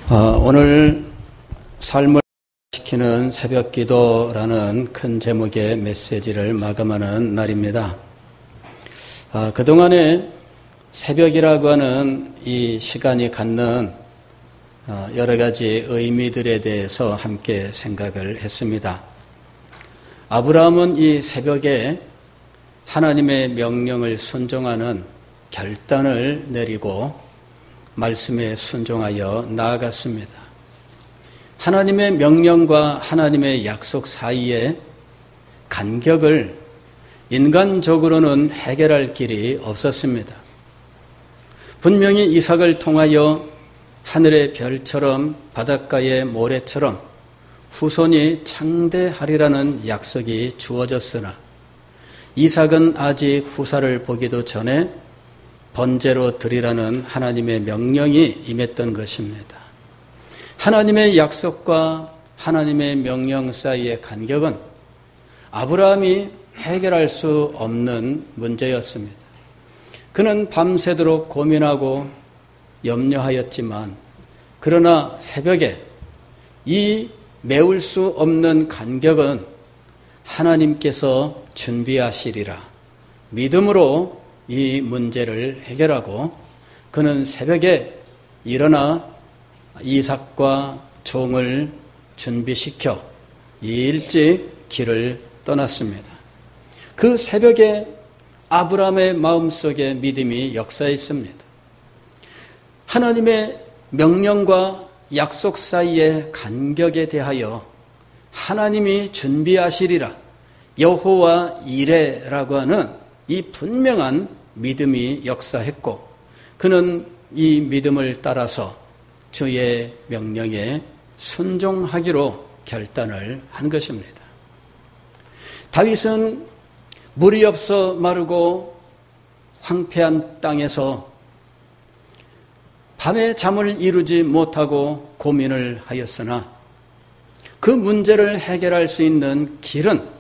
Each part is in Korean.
오늘 삶을 시키는 새벽 기도라는 큰 제목의 메시지를 마감하는 날입니다. 그동안에 새벽이라고 하는 이 시간이 갖는 여러 가지 의미들에 대해서 함께 생각을 했습니다. 아브라함은 이 새벽에 하나님의 명령을 순종하는 결단을 내리고 말씀에 순종하여 나아갔습니다. 하나님의 명령과 하나님의 약속 사이에 간격을 인간적으로는 해결할 길이 없었습니다. 분명히 이삭을 통하여 하늘의 별처럼 바닷가의 모래처럼 후손이 창대하리라는 약속이 주어졌으나 이삭은 아직 후사를 보기도 전에 번제로 드리라는 하나님의 명령이 임했던 것입니다. 하나님의 약속과 하나님의 명령 사이의 간격은 아브라함이 해결할 수 없는 문제였습니다. 그는 밤새도록 고민하고 염려하였지만 그러나 새벽에 이 메울 수 없는 간격은 하나님께서 준비하시리라 믿음으로 이 문제를 해결하고 그는 새벽에 일어나 이삭과 종을 준비시켜 일찍 길을 떠났습니다. 그 새벽에 아브라함의 마음속에 믿음이 역사했습니다. 하나님의 명령과 약속 사이의 간격에 대하여 하나님이 준비하시리라 여호와 이레라고 하는 이 분명한 믿음이 역사했고 그는 이 믿음을 따라서 주의 명령에 순종하기로 결단을 한 것입니다. 다윗은 물이 없어 마르고 황폐한 땅에서 밤에 잠을 이루지 못하고 고민을 하였으나 그 문제를 해결할 수 있는 길은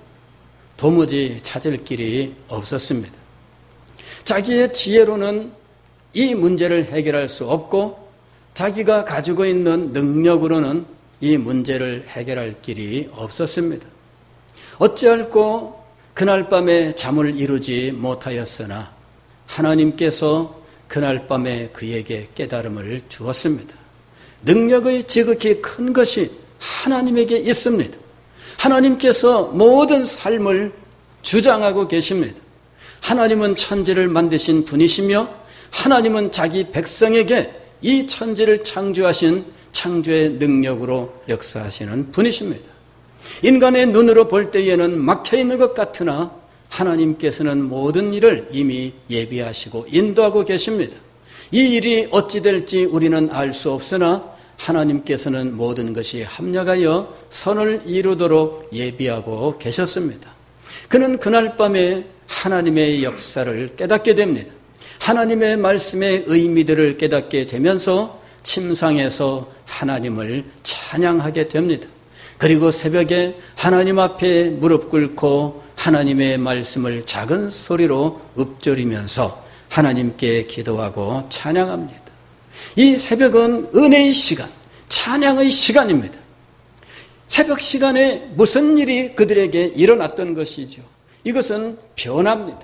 도무지 찾을 길이 없었습니다. 자기의 지혜로는 이 문제를 해결할 수 없고 자기가 가지고 있는 능력으로는 이 문제를 해결할 길이 없었습니다. 어찌할꼬 그날 밤에 잠을 이루지 못하였으나 하나님께서 그날 밤에 그에게 깨달음을 주었습니다. 능력의 지극히 큰 것이 하나님에게 있습니다. 하나님께서 모든 삶을 주장하고 계십니다. 하나님은 천지를 만드신 분이시며 하나님은 자기 백성에게 이 천지를 창조하신 창조의 능력으로 역사하시는 분이십니다. 인간의 눈으로 볼 때에는 막혀있는 것 같으나 하나님께서는 모든 일을 이미 예비하시고 인도하고 계십니다. 이 일이 어찌 될지 우리는 알 수 없으나 하나님께서는 모든 것이 합력하여 선을 이루도록 예비하고 계셨습니다. 그는 그날 밤에 하나님의 역사를 깨닫게 됩니다. 하나님의 말씀의 의미들을 깨닫게 되면서 침상에서 하나님을 찬양하게 됩니다. 그리고 새벽에 하나님 앞에 무릎 꿇고 하나님의 말씀을 작은 소리로 읊조리면서 하나님께 기도하고 찬양합니다. 이 새벽은 은혜의 시간, 찬양의 시간입니다. 새벽 시간에 무슨 일이 그들에게 일어났던 것이죠. 이것은 변화입니다.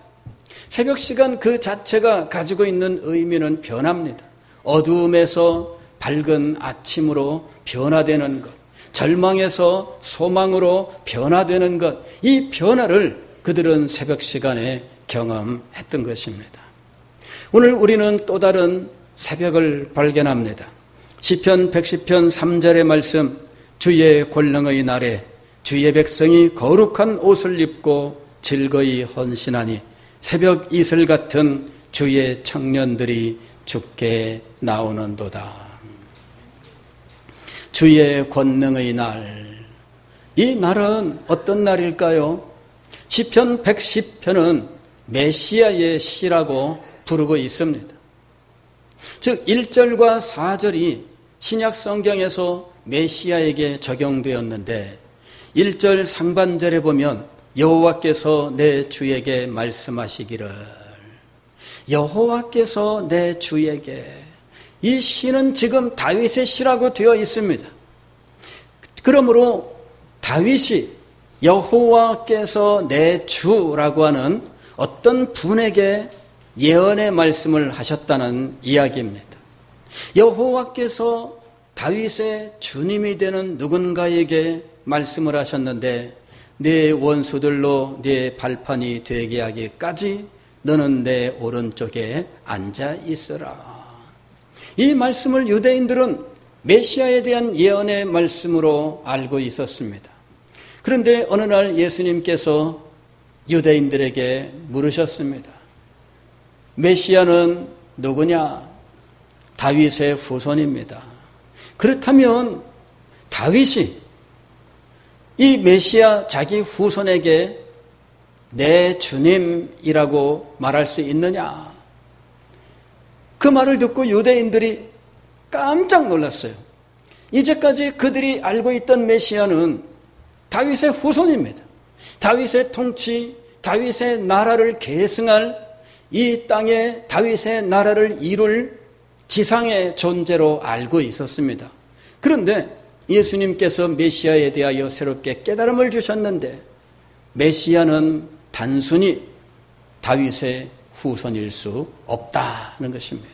새벽 시간 그 자체가 가지고 있는 의미는 변화입니다. 어두움에서 밝은 아침으로 변화되는 것, 절망에서 소망으로 변화되는 것, 이 변화를 그들은 새벽 시간에 경험했던 것입니다. 오늘 우리는 또 다른 새벽을 발견합니다. 시편 110편 3절의 말씀, 주의 권능의 날에 주의 백성이 거룩한 옷을 입고 즐거이 헌신하니 새벽 이슬 같은 주의 청년들이 주께 나오는도다. 주의 권능의 날, 이 날은 어떤 날일까요? 시편 110편은 메시아의 시라고 부르고 있습니다. 즉 1절과 4절이 신약 성경에서 메시아에게 적용되었는데 1절 상반절에 보면 여호와께서 내 주에게 말씀하시기를, 여호와께서 내 주에게, 이 시는 지금 다윗의 시라고 되어 있습니다. 그러므로 다윗이 여호와께서 내 주라고 하는 어떤 분에게 예언의 말씀을 하셨다는 이야기입니다. 여호와께서 다윗의 주님이 되는 누군가에게 말씀을 하셨는데 네 원수들로 네 발판이 되게 하기까지 너는 내 오른쪽에 앉아 있으라. 이 말씀을 유대인들은 메시아에 대한 예언의 말씀으로 알고 있었습니다. 그런데 어느 날 예수님께서 유대인들에게 물으셨습니다. 메시아는 누구냐? 다윗의 후손입니다. 그렇다면 다윗이 이 메시아 자기 후손에게 내 주님이라고 말할 수 있느냐? 그 말을 듣고 유대인들이 깜짝 놀랐어요. 이제까지 그들이 알고 있던 메시아는 다윗의 후손입니다. 다윗의 통치, 다윗의 나라를 계승할 이 땅에 다윗의 나라를 이룰 지상의 존재로 알고 있었습니다. 그런데 예수님께서 메시아에 대하여 새롭게 깨달음을 주셨는데 메시아는 단순히 다윗의 후손일 수 없다는 것입니다.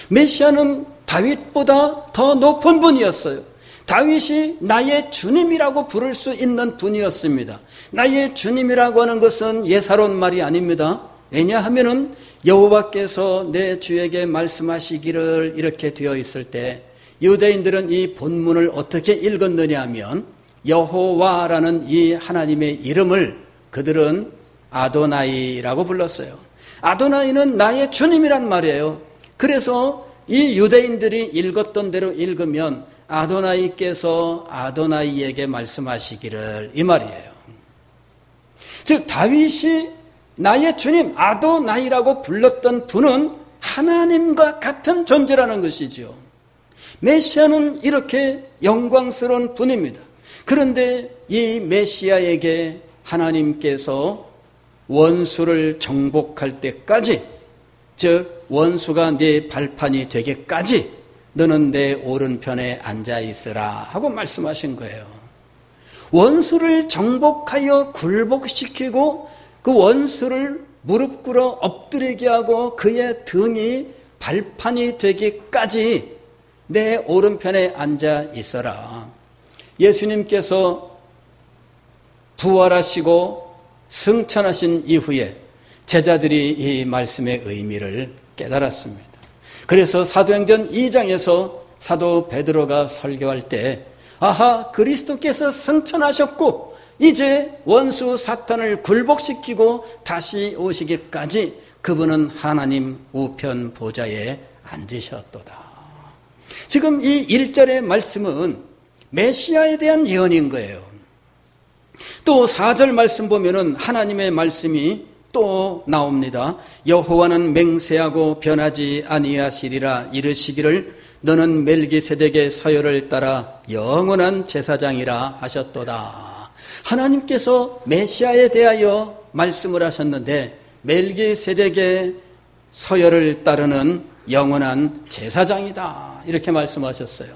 메시아는 다윗보다 더 높은 분이었어요. 다윗이 나의 주님이라고 부를 수 있는 분이었습니다. 나의 주님이라고 하는 것은 예사로운 말이 아닙니다. 왜냐하면 여호와께서 내 주에게 말씀하시기를 이렇게 되어 있을 때 유대인들은 이 본문을 어떻게 읽었느냐 하면 여호와라는 이 하나님의 이름을 그들은 아도나이라고 불렀어요. 아도나이는 나의 주님이란 말이에요. 그래서 이 유대인들이 읽었던 대로 읽으면 아도나이께서 아도나이에게 말씀하시기를 이 말이에요. 즉 다윗이 나의 주님 아도나이라고 불렀던 분은 하나님과 같은 존재라는 것이죠. 메시아는 이렇게 영광스러운 분입니다. 그런데 이 메시아에게 하나님께서 원수를 정복할 때까지, 즉 원수가 네 발판이 되기까지 너는 내 오른편에 앉아 있으라 하고 말씀하신 거예요. 원수를 정복하여 굴복시키고 그 원수를 무릎 꿇어 엎드리게 하고 그의 등이 발판이 되기까지 내 오른편에 앉아 있어라. 예수님께서 부활하시고 승천하신 이후에 제자들이 이 말씀의 의미를 깨달았습니다. 그래서 사도행전 2장에서 사도 베드로가 설교할 때 아하, 그리스도께서 승천하셨고 이제 원수 사탄을 굴복시키고 다시 오시기까지 그분은 하나님 우편 보좌에 앉으셨도다. 지금 이 1절의 말씀은 메시아에 대한 예언인 거예요. 또 4절 말씀 보면은 하나님의 말씀이 또 나옵니다. 여호와는 맹세하고 변하지 아니하시리라 이르시기를 너는 멜기세덱의 서열을 따라 영원한 제사장이라 하셨도다. 하나님께서 메시아에 대하여 말씀을 하셨는데 멜기세덱의 서열을 따르는 영원한 제사장이다 이렇게 말씀하셨어요.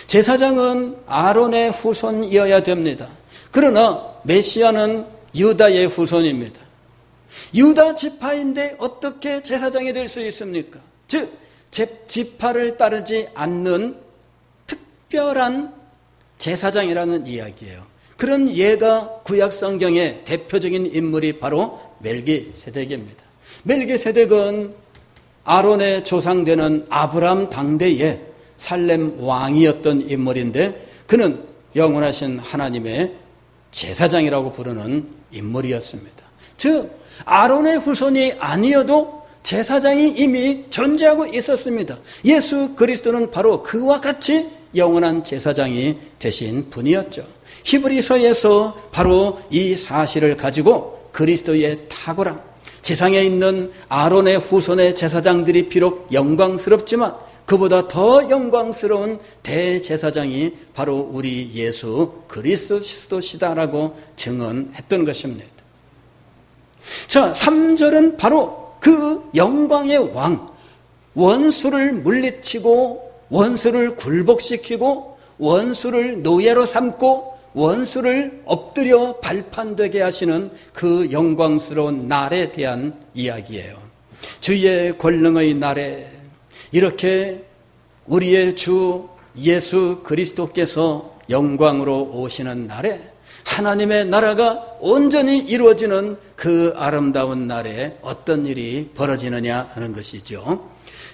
제사장은 아론의 후손이어야 됩니다. 그러나 메시아는 유다의 후손입니다. 유다 지파인데 어떻게 제사장이 될 수 있습니까? 즉 지파를 따르지 않는 특별한 제사장이라는 이야기예요. 그런 예가 구약 성경의 대표적인 인물이 바로 멜기세덱입니다. 멜기세덱은 아론의 조상되는 아브라함 당대에 살렘 왕이었던 인물인데 그는 영원하신 하나님의 제사장이라고 부르는 인물이었습니다. 즉 아론의 후손이 아니어도 제사장이 이미 존재하고 있었습니다. 예수 그리스도는 바로 그와 같이 영원한 제사장이 되신 분이었죠. 히브리서에서 바로 이 사실을 가지고 그리스도의 탁월함, 지상에 있는 아론의 후손의 제사장들이 비록 영광스럽지만 그보다 더 영광스러운 대제사장이 바로 우리 예수 그리스도시다라고 증언했던 것입니다. 자, 3절은 바로 그 영광의 왕, 원수를 물리치고 원수를 굴복시키고 원수를 노예로 삼고 원수를 엎드려 발판되게 하시는 그 영광스러운 날에 대한 이야기예요. 주의 권능의 날에 이렇게 우리의 주 예수 그리스도께서 영광으로 오시는 날에 하나님의 나라가 온전히 이루어지는 그 아름다운 날에 어떤 일이 벌어지느냐 하는 것이죠.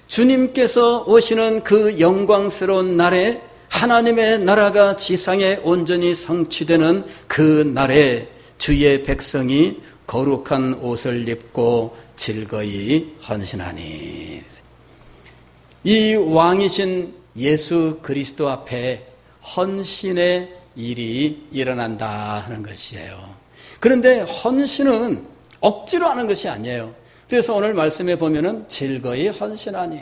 주님께서 오시는 그 영광스러운 날에 하나님의 나라가 지상에 온전히 성취되는 그 날에 주의 백성이 거룩한 옷을 입고 즐거이 헌신하니. 이 왕이신 예수 그리스도 앞에 헌신의 일이 일어난다 하는 것이에요. 그런데 헌신은 억지로 하는 것이 아니에요. 그래서 오늘 말씀에 보면은 즐거이 헌신하니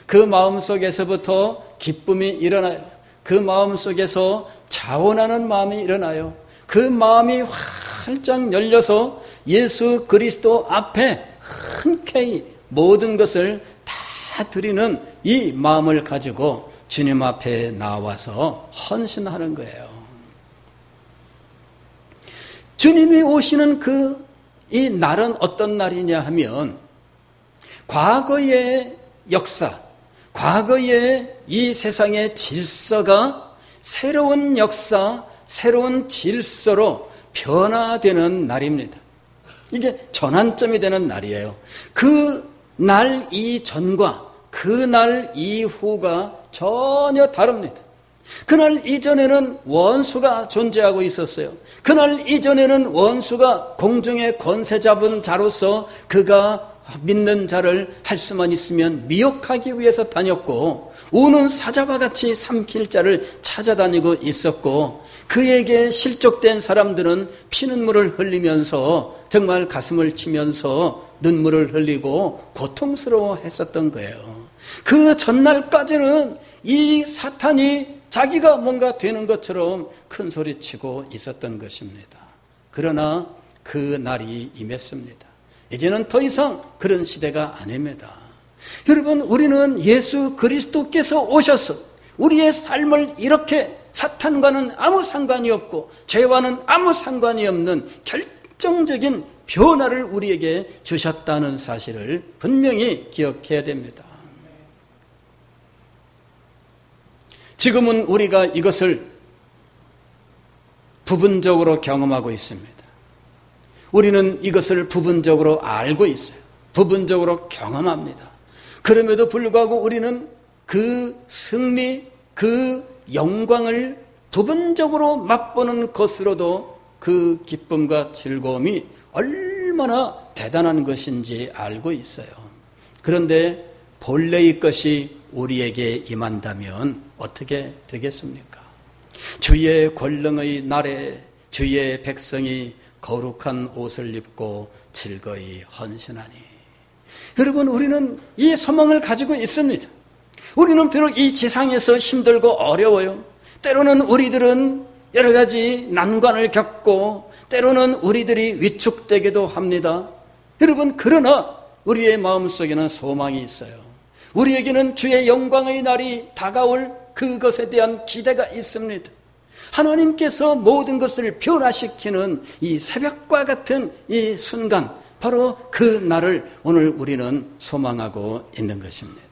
그 마음속에서부터 기쁨이 일어나요. 그 마음속에서 자원하는 마음이 일어나요. 그 마음이 활짝 열려서 예수 그리스도 앞에 흔쾌히 모든 것을 다 드리는 이 마음을 가지고 주님 앞에 나와서 헌신하는 거예요. 주님이 오시는 이 날은 어떤 날이냐 하면 과거의 역사, 과거의 이 세상의 질서가 새로운 역사, 새로운 질서로 변화되는 날입니다. 이게 전환점이 되는 날이에요. 그 날 이전과 그 날 이후가 전혀 다릅니다. 그날 이전에는 원수가 존재하고 있었어요. 그날 이전에는 원수가 공중의 권세 잡은 자로서 그가 믿는 자를 할 수만 있으면 미혹하기 위해서 다녔고 우는 사자와 같이 삼킬 자를 찾아다니고 있었고 그에게 실족된 사람들은 피눈물을 흘리면서 정말 가슴을 치면서 눈물을 흘리고 고통스러워했었던 거예요. 그 전날까지는 이 사탄이 자기가 뭔가 되는 것처럼 큰 소리치고 있었던 것입니다. 그러나 그 날이 임했습니다. 이제는 더 이상 그런 시대가 아닙니다. 여러분, 우리는 예수 그리스도께서 오셔서 우리의 삶을 이렇게 사탄과는 아무 상관이 없고 죄와는 아무 상관이 없는 결정적인 변화를 우리에게 주셨다는 사실을 분명히 기억해야 됩니다. 지금은 우리가 이것을 부분적으로 경험하고 있습니다. 우리는 이것을 부분적으로 알고 있어요. 부분적으로 경험합니다. 그럼에도 불구하고 우리는 그 승리, 그 영광을 부분적으로 맛보는 것으로도 그 기쁨과 즐거움이 얼마나 대단한 것인지 알고 있어요. 그런데 본래의 것이 우리에게 임한다면 어떻게 되겠습니까? 주의 권능의 날에 주의 백성이 거룩한 옷을 입고 즐거이 헌신하니. 여러분, 우리는 이 소망을 가지고 있습니다. 우리는 비록 이 지상에서 힘들고 어려워요. 때로는 우리들은 여러 가지 난관을 겪고 때로는 우리들이 위축되기도 합니다. 여러분, 그러나 우리의 마음속에는 소망이 있어요. 우리에게는 주의 영광의 날이 다가올 그것에 대한 기대가 있습니다. 하나님께서 모든 것을 변화시키는 이 새벽과 같은 이 순간, 바로 그 날을 오늘 우리는 소망하고 있는 것입니다.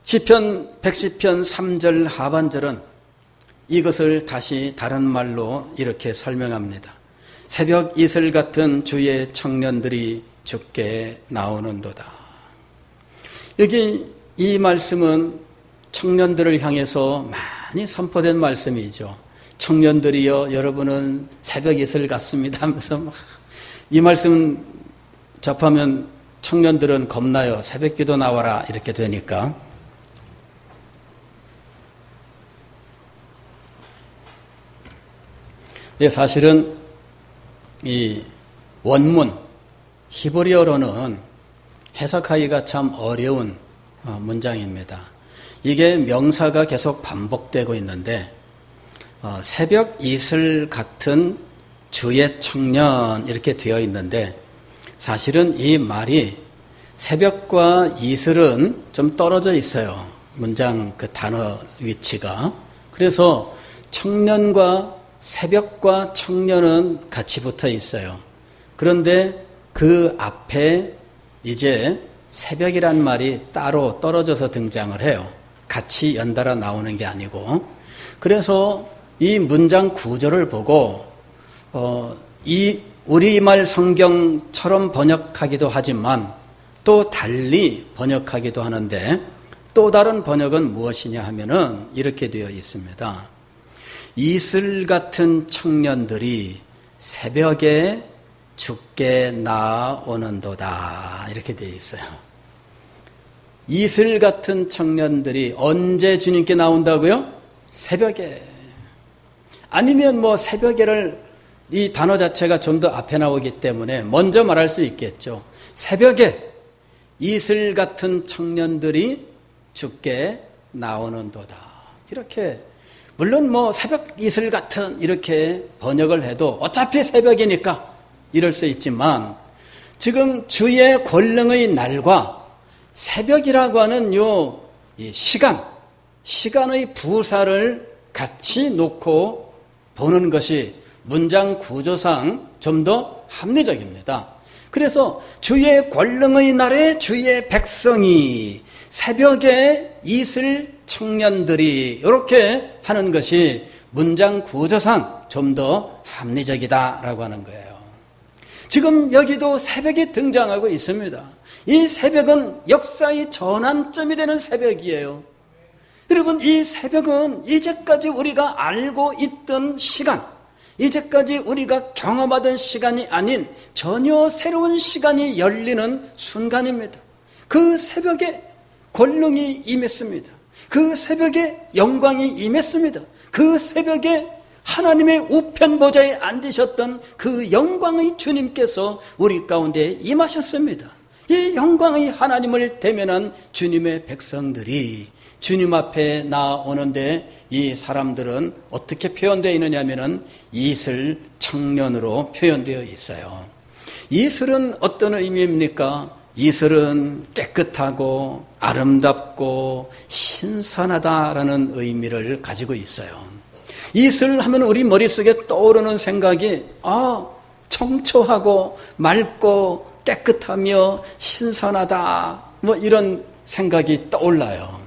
시편 110편 3절 하반절은 이것을 다시 다른 말로 이렇게 설명합니다. 새벽 이슬 같은 주의 청년들이 주께 나오는도다. 여기 이 말씀은 청년들을 향해서 많이 선포된 말씀이죠. 청년들이여, 여러분은 새벽 이슬 같습니다 하면서 이 말씀 접하면 청년들은 겁나요. 새벽 기도 나와라 이렇게 되니까. 사실은 이 원문 히브리어로는 해석하기가 참 어려운 문장입니다. 이게 명사가 계속 반복되고 있는데 새벽 이슬 같은 주의 청년 이렇게 되어 있는데 사실은 이 말이 새벽과 이슬은 좀 떨어져 있어요. 문장 그 단어 위치가. 그래서 청년과 새벽과 청년은 같이 붙어 있어요. 그런데 그 앞에 이제 새벽이란 말이 따로 떨어져서 등장을 해요. 같이 연달아 나오는 게 아니고. 그래서 이 문장 구조를 보고 이 우리말 성경처럼 번역하기도 하지만 또 달리 번역하기도 하는데 또 다른 번역은 무엇이냐 하면은 이렇게 되어 있습니다. 이슬 같은 청년들이 새벽에 주께 나오는도다. 이렇게 되어 있어요. 이슬 같은 청년들이 언제 주님께 나온다고요? 새벽에. 아니면 뭐 새벽에를 이 단어 자체가 좀 더 앞에 나오기 때문에 먼저 말할 수 있겠죠. 새벽에 이슬 같은 청년들이 주께 나오는도다. 이렇게 물론 뭐 새벽 이슬 같은 이렇게 번역을 해도 어차피 새벽이니까 이럴 수 있지만 지금 주의 권능의 날과 새벽이라고 하는 요 시간의 부사를 같이 놓고 보는 것이 문장 구조상 좀 더 합리적입니다. 그래서 주의 권능의 날에 주의 백성이 새벽에 이슬 청년들이 이렇게 하는 것이 문장 구조상 좀 더 합리적이다라고 하는 거예요. 지금 여기도 새벽이 등장하고 있습니다. 이 새벽은 역사의 전환점이 되는 새벽이에요. 여러분, 이 새벽은 이제까지 우리가 알고 있던 시간, 이제까지 우리가 경험하던 시간이 아닌 전혀 새로운 시간이 열리는 순간입니다. 그 새벽에 권능이 임했습니다. 그 새벽에 영광이 임했습니다. 그 새벽에 하나님의 우편 보좌에 앉으셨던 그 영광의 주님께서 우리 가운데 임하셨습니다. 이 영광의 하나님을 대면한 주님의 백성들이 주님 앞에 나오는데 이 사람들은 어떻게 표현되어 있느냐 하면은 이슬 청년으로 표현되어 있어요. 이슬은 어떤 의미입니까? 이슬은 깨끗하고 아름답고 신선하다라는 의미를 가지고 있어요. 이슬 하면 우리 머릿속에 떠오르는 생각이 청초하고 맑고 깨끗하며 신선하다 뭐 이런 생각이 떠올라요.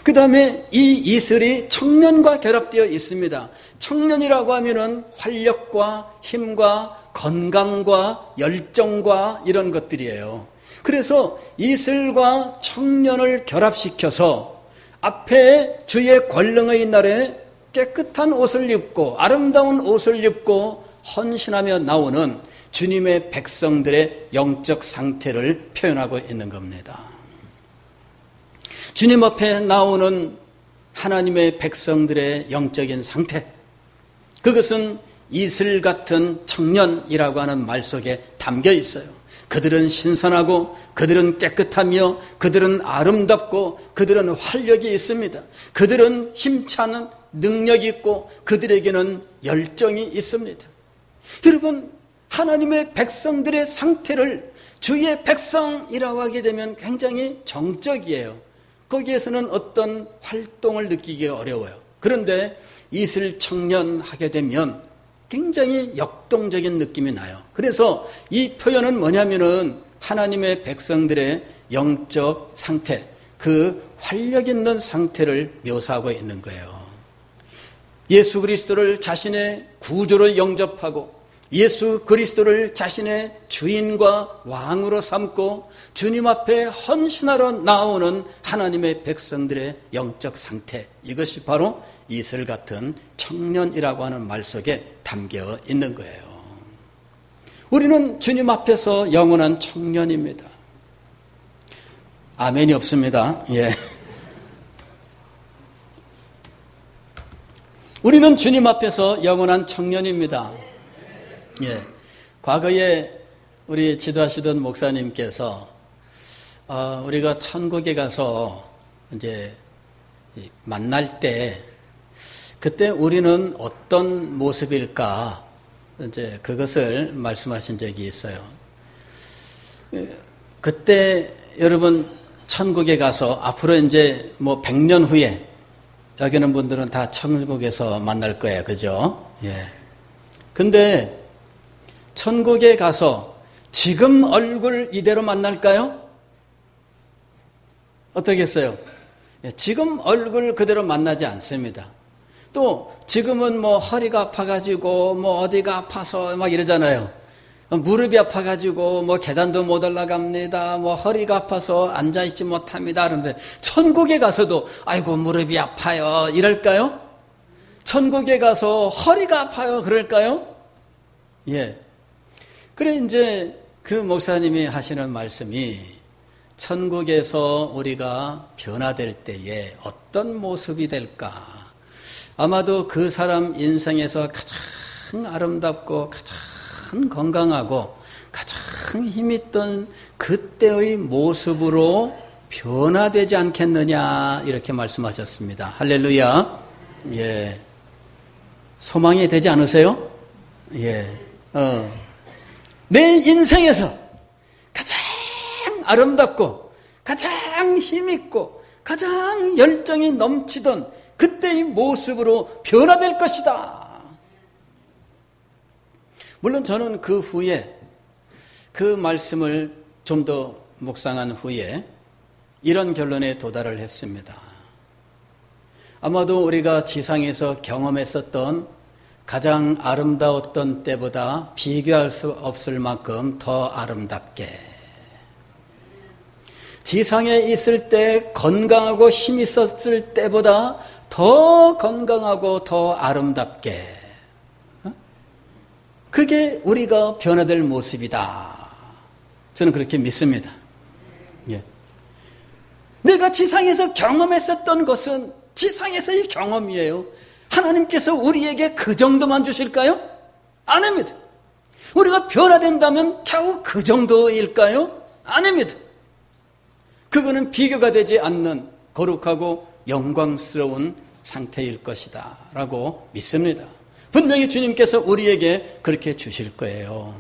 그 다음에 이 이슬이 청년과 결합되어 있습니다. 청년이라고 하면은 활력과 힘과 건강과 열정과 이런 것들이에요. 그래서 이슬과 청년을 결합시켜서 앞에 주의 권능의 날에 깨끗한 옷을 입고 아름다운 옷을 입고 헌신하며 나오는 주님의 백성들의 영적 상태를 표현하고 있는 겁니다. 주님 앞에 나오는 하나님의 백성들의 영적인 상태, 그것은 이슬 같은 청년이라고 하는 말 속에 담겨 있어요. 그들은 신선하고 그들은 깨끗하며 그들은 아름답고 그들은 활력이 있습니다. 그들은 힘차는 능력이 있고 그들에게는 열정이 있습니다. 여러분, 하나님의 백성들의 상태를 주의 백성이라고 하게 되면 굉장히 정적이에요. 거기에서는 어떤 활동을 느끼기가 어려워요. 그런데 이슬 청년 하게 되면 굉장히 역동적인 느낌이 나요. 그래서 이 표현은 뭐냐면은 하나님의 백성들의 영적 상태, 그 활력 있는 상태를 묘사하고 있는 거예요. 예수 그리스도를 자신의 구주로 영접하고 예수 그리스도를 자신의 주인과 왕으로 삼고 주님 앞에 헌신하러 나오는 하나님의 백성들의 영적 상태, 이것이 바로 이슬 같은 청년이라고 하는 말 속에 담겨 있는 거예요. 우리는 주님 앞에서 영원한 청년입니다. 아멘이 없습니다. 예. 우리는 주님 앞에서 영원한 청년입니다. 예. 과거에 우리 지도하시던 목사님께서 우리가 천국에 가서 이제 만날 때 그때 우리는 어떤 모습일까 이제 그것을 말씀하신 적이 있어요. 그때 여러분 천국에 가서 앞으로 이제 뭐 100년 후에 여기 있는 분들은 다 천국에서 만날 거예요. 그죠? 예. 근데 천국에 가서 지금 얼굴 이대로 만날까요? 어떻겠어요? 예, 지금 얼굴 그대로 만나지 않습니다. 또 지금은 뭐 허리가 아파가지고 뭐 어디가 아파서 막 이러잖아요. 무릎이 아파가지고 뭐 계단도 못 올라갑니다. 뭐 허리가 아파서 앉아있지 못합니다. 그런데 천국에 가서도 아이고 무릎이 아파요 이럴까요? 천국에 가서 허리가 아파요 그럴까요? 예. 그래 이제 그 목사님이 하시는 말씀이 천국에서 우리가 변화될 때에 어떤 모습이 될까? 아마도 그 사람 인생에서 가장 아름답고 가장 건강하고 가장 힘있던 그때의 모습으로 변화되지 않겠느냐 이렇게 말씀하셨습니다. 할렐루야. 예. 소망이 되지 않으세요? 예. 내 인생에서 가장 아름답고 가장 힘있고 가장 열정이 넘치던 그때의 모습으로 변화될 것이다. 물론 저는 그 후에 그 말씀을 좀 더 묵상한 후에 이런 결론에 도달을 했습니다. 아마도 우리가 지상에서 경험했었던 가장 아름다웠던 때보다 비교할 수 없을 만큼 더 아름답게, 지상에 있을 때 건강하고 힘 있었을 때보다 더 건강하고 더 아름답게, 그게 우리가 변화될 모습이다. 저는 그렇게 믿습니다. 예. 내가 지상에서 경험했었던 것은 지상에서의 경험이에요. 하나님께서 우리에게 그 정도만 주실까요? 아닙니다. 우리가 변화된다면 겨우 그 정도일까요? 아닙니다. 그거는 비교가 되지 않는 거룩하고 영광스러운 상태일 것이다 라고 믿습니다. 분명히 주님께서 우리에게 그렇게 주실 거예요.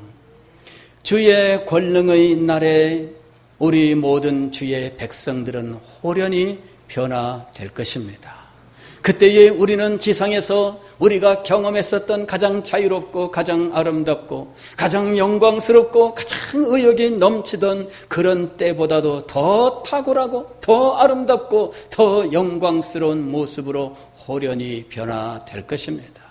주의 권능의 날에 우리 모든 주의 백성들은 호련히 변화될 것입니다. 그때에 우리는 지상에서 우리가 경험했었던 가장 자유롭고 가장 아름답고 가장 영광스럽고 가장 의욕이 넘치던 그런 때보다도 더 탁월하고 더 아름답고 더 영광스러운 모습으로 호련히 변화될 것입니다.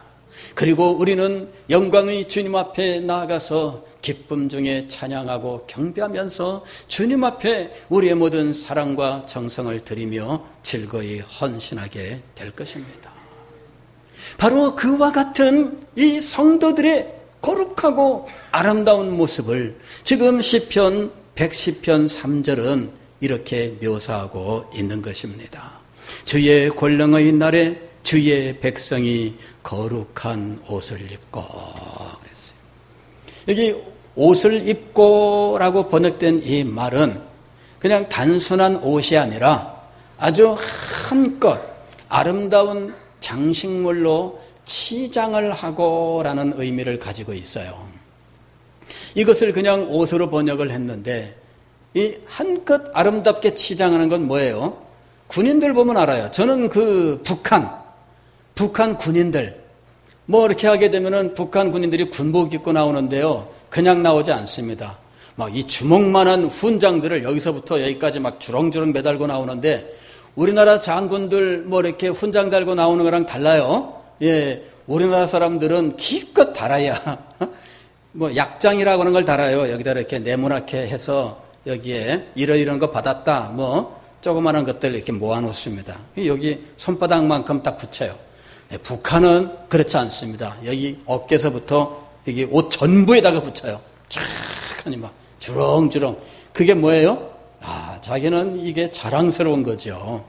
그리고 우리는 영광의 주님 앞에 나아가서 기쁨 중에 찬양하고 경배하면서 주님 앞에 우리의 모든 사랑과 정성을 드리며 즐거이 헌신하게 될 것입니다. 바로 그와 같은 이 성도들의 거룩하고 아름다운 모습을 지금 시편 110편 3절은 이렇게 묘사하고 있는 것입니다. 주의 권능의 날에 주의 백성이 거룩한 옷을 입고 그랬어요. 여기 옷을 입고라고 번역된 이 말은 그냥 단순한 옷이 아니라 아주 한껏 아름다운 장식물로 치장을 하고라는 의미를 가지고 있어요. 이것을 그냥 옷으로 번역을 했는데 이 한껏 아름답게 치장하는 건 뭐예요? 군인들 보면 알아요. 저는 그 북한 군인들 뭐 이렇게 하게 되면은 북한 군인들이 군복 입고 나오는데요. 그냥 나오지 않습니다. 막 이 주먹만한 훈장들을 여기서부터 여기까지 막 주렁주렁 매달고 나오는데 우리나라 장군들 뭐 이렇게 훈장 달고 나오는 거랑 달라요. 예, 우리나라 사람들은 기껏 달아야 뭐 약장이라고 하는 걸 달아요. 여기다 이렇게 네모나게 해서 여기에 이런 거 받았다. 뭐 조그마한 것들 이렇게 모아놓습니다. 여기 손바닥만큼 딱 붙여요. 예, 북한은 그렇지 않습니다. 여기 어깨서부터 여기 옷 전부에다가 붙여요. 쫙 하니 막 주렁주렁. 그게 뭐예요? 자기는 이게 자랑스러운 거죠.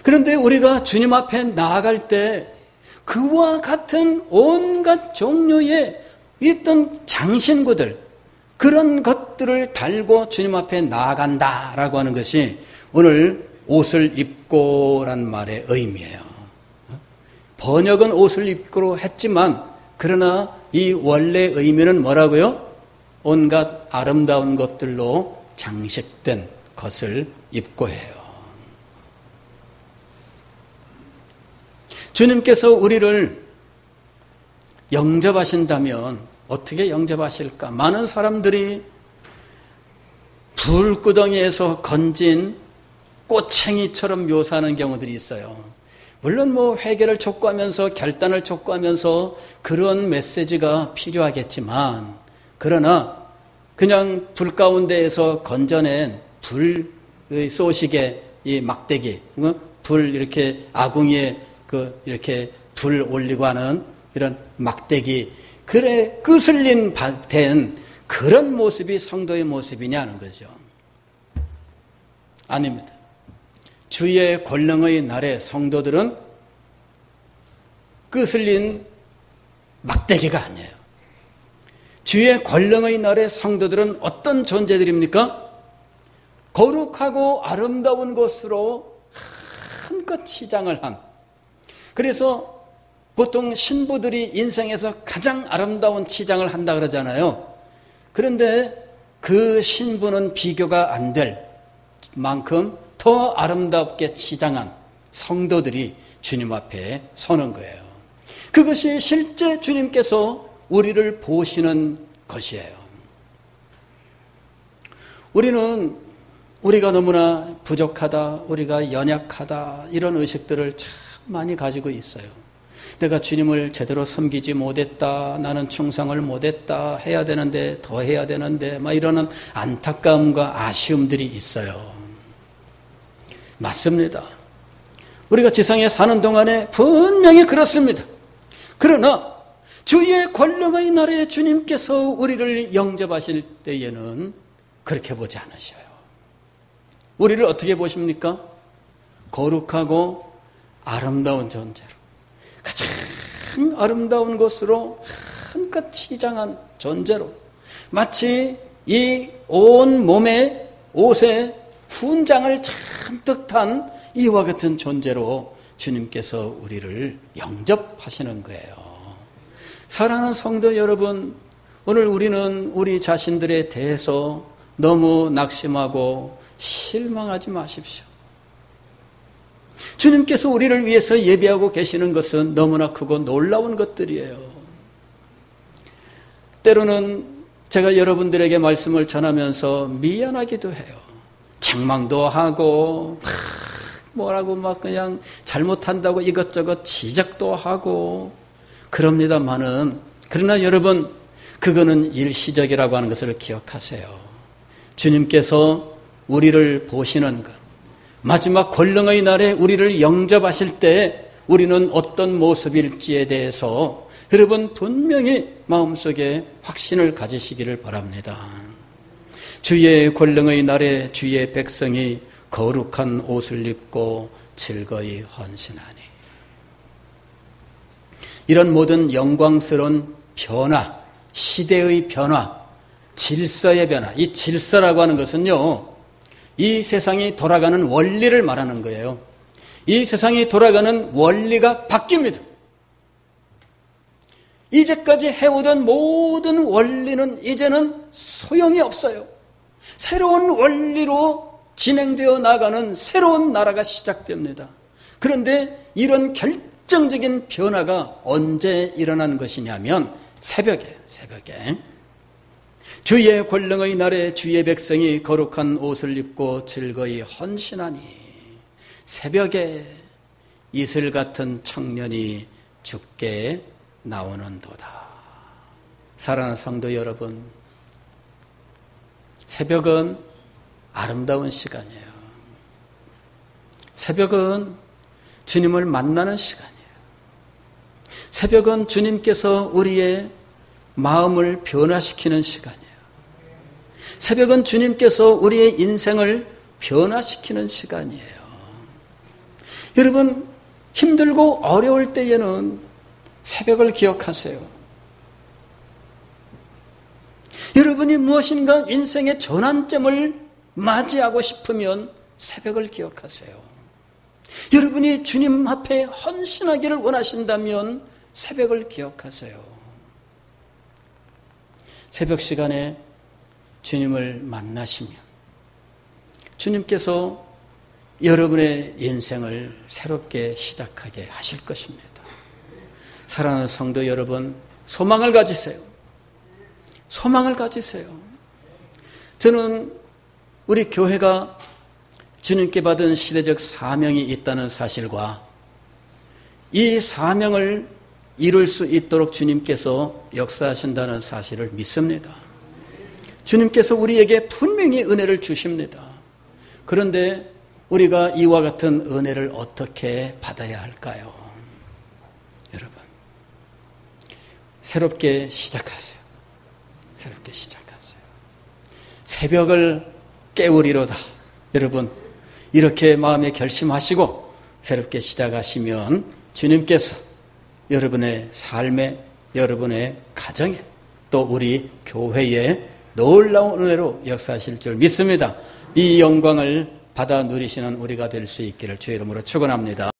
그런데 우리가 주님 앞에 나아갈 때 그와 같은 온갖 종류의 있던 장신구들, 그런 것들을 달고 주님 앞에 나아간다라고 하는 것이 오늘 옷을 입고란 말의 의미예요. 번역은 옷을 입고로 했지만 그러나 이 원래 의미는 뭐라고요? 온갖 아름다운 것들로 장식된 것을 입고 해요. 주님께서 우리를 영접하신다면 어떻게 영접하실까? 많은 사람들이 불구덩이에서 건진 꼬챙이처럼 묘사하는 경우들이 있어요. 물론 회개를 촉구하면서 결단을 촉구하면서 그런 메시지가 필요하겠지만, 그러나 그냥 불 가운데에서 건져낸 불 쏘시개 이 막대기, 불 이렇게 아궁이에 이렇게 불 올리고 하는 이런 막대기, 그래 끄슬린 된 그런 모습이 성도의 모습이냐는 거죠. 아닙니다. 주의 권능의 날에 성도들은 끄슬린 막대기가 아니에요. 주의 권능의 날에 성도들은 어떤 존재들입니까? 거룩하고 아름다운 것으로 한껏 치장을 한, 그래서 보통 신부들이 인생에서 가장 아름다운 치장을 한다 그러잖아요. 그런데 그 신부는 비교가 안 될 만큼 더 아름답게 치장한 성도들이 주님 앞에 서는 거예요. 그것이 실제 주님께서 우리를 보시는 것이에요. 우리가 너무나 부족하다, 우리가 연약하다, 이런 의식들을 참 많이 가지고 있어요. 내가 주님을 제대로 섬기지 못했다, 나는 충성을 못했다, 해야 되는데 더 해야 되는데 막 이러는 안타까움과 아쉬움들이 있어요. 맞습니다. 우리가 지상에 사는 동안에 분명히 그렇습니다. 그러나 주의 권능의 날에 주님께서 우리를 영접하실 때에는 그렇게 보지 않으셔요. 우리를 어떻게 보십니까? 거룩하고 아름다운 존재로, 가장 아름다운 것으로 한껏 치장한 존재로, 마치 이 온 몸에 옷에 훈장을 잔뜩 탄 이와 같은 존재로 주님께서 우리를 영접하시는 거예요. 사랑하는 성도 여러분, 오늘 우리는 우리 자신들에 대해서 너무 낙심하고 실망하지 마십시오. 주님께서 우리를 위해서 예비하고 계시는 것은 너무나 크고 놀라운 것들이에요. 때로는 제가 여러분들에게 말씀을 전하면서 미안하기도 해요. 책망도 하고 뭐라고 막 그냥 잘못한다고 이것저것 지적도 하고 그럽니다만은, 그러나 여러분, 그거는 일시적이라고 하는 것을 기억하세요. 주님께서 우리를 보시는 것, 마지막 권능의 날에 우리를 영접하실 때 우리는 어떤 모습일지에 대해서 여러분 분명히 마음속에 확신을 가지시기를 바랍니다. 주의 권능의 날에 주의 백성이 거룩한 옷을 입고 즐거이 헌신하니. 이런 모든 영광스러운 변화, 시대의 변화, 질서의 변화, 이 질서라고 하는 것은요, 이 세상이 돌아가는 원리를 말하는 거예요. 이 세상이 돌아가는 원리가 바뀝니다. 이제까지 해오던 모든 원리는 이제는 소용이 없어요. 새로운 원리로 진행되어 나가는 새로운 나라가 시작됩니다. 그런데 이런 결정적인 변화가 언제 일어난 것이냐면 새벽에 주의 권능의 날에 주의 백성이 거룩한 옷을 입고 즐거이 헌신하니 새벽에 이슬 같은 청년이 죽게 나오는도다. 사랑하는 성도 여러분, 새벽은 아름다운 시간이에요. 새벽은 주님을 만나는 시간이에요. 새벽은 주님께서 우리의 마음을 변화시키는 시간이에요. 새벽은 주님께서 우리의 인생을 변화시키는 시간이에요. 여러분, 힘들고 어려울 때에는 새벽을 기억하세요. 여러분이 무엇인가 인생의 전환점을 맞이하고 싶으면 새벽을 기억하세요. 여러분이 주님 앞에 헌신하기를 원하신다면 새벽을 기억하세요. 새벽 시간에 주님을 만나시면 주님께서 여러분의 인생을 새롭게 시작하게 하실 것입니다. 사랑하는 성도 여러분, 소망을 가지세요. 소망을 가지세요. 저는 우리 교회가 주님께 받은 시대적 사명이 있다는 사실과 이 사명을 이룰 수 있도록 주님께서 역사하신다는 사실을 믿습니다. 주님께서 우리에게 분명히 은혜를 주십니다. 그런데 우리가 이와 같은 은혜를 어떻게 받아야 할까요? 여러분, 새롭게 시작하세요. 새롭게 시작하세요. 새벽을 깨우리로다. 여러분, 이렇게 마음에 결심하시고 새롭게 시작하시면 주님께서 여러분의 삶에, 여러분의 가정에, 또 우리 교회에 놀라운 은혜로 역사하실 줄 믿습니다. 이 영광을 받아 누리시는 우리가 될 수 있기를 주의 이름으로 축원합니다.